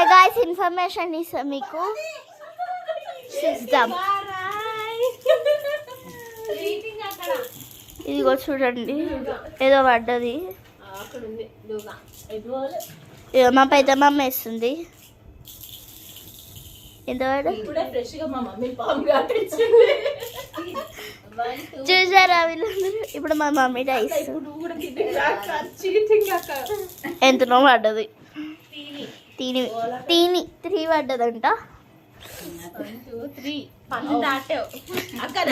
Hi guys, information ఇస్తా మీకు. చూద్దాం. ఇదిగో చూడండి, ఏదో పడ్డది. ఇక మా పెద్దమ్మ వేస్తుంది. ఎంత చూసారా వీళ్ళందరూ? ఇప్పుడు మా మమ్మీ డైస్ ఎంతనో పడ్డది. తీని 3 పడ్డదంట.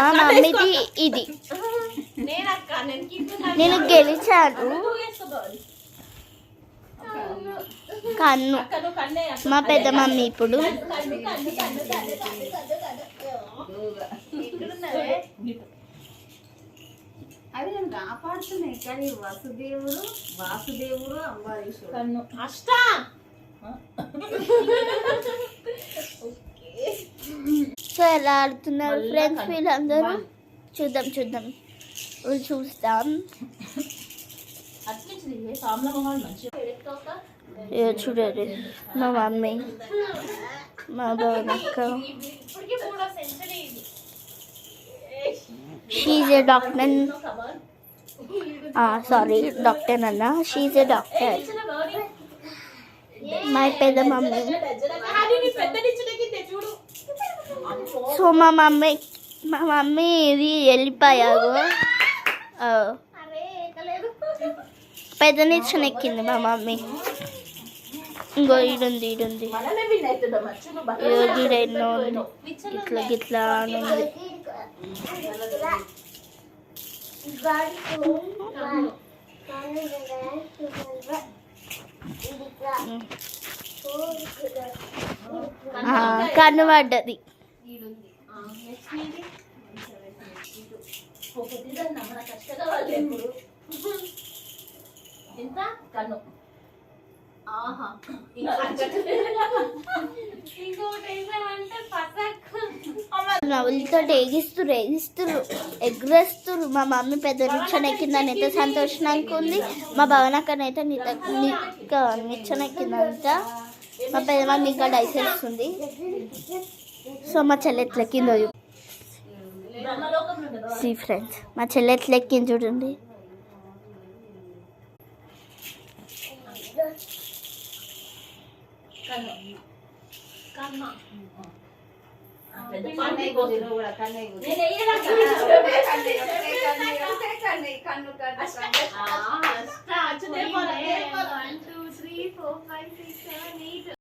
మా మమ్మీది ఇది. నేను గెలిచాను. కన్ను మా పెద్ద మమ్మీ. ఇప్పుడు అవి నేను కాపాడుతున్నాయి కానీ వాసుదేవుడు అంబారీషుడు కన్ను అష్ట. సో ఎలా ఆడుతున్నారు ఫ్రెండ్స్ వీళ్ళందరూ? చూద్దాం చూస్తాం. చూడండి మా మమ్మీ, మా బావనక్క. She a doctor. Sorry, doctor అన్న. She a doctor. మా పెద్ద మమ్మీ. సో మా మమ్మీ ఇది వెళ్ళిపోయారు. పెద్ద నిచ్చెన ఎక్కింది మా మమ్మీ. ఇంకో ఈడుంది ఎన్నో గిట్లా అని ఉంది. కన్ను పడ్డది. నవ్వులతో ఎగిస్తురు ఎగ్రేస్తురు. మా మమ్మీ పెద్ద నిచ్చెన ఎక్కిందని ఎంత సంతోషంగా ఉంది. మా భవనక్కనైతే నిచ్చెన ఎక్కిందంట. మా పెద్ద మమ్మీ ఇంకా డైస్ వేస్తుంది. సో మా చెల్లి ఎట్లా ఎక్కిందో ఫ్రెండ్స్. మా చెల్లి ఎట్లా ఎక్కింది చూడండి. కన్ను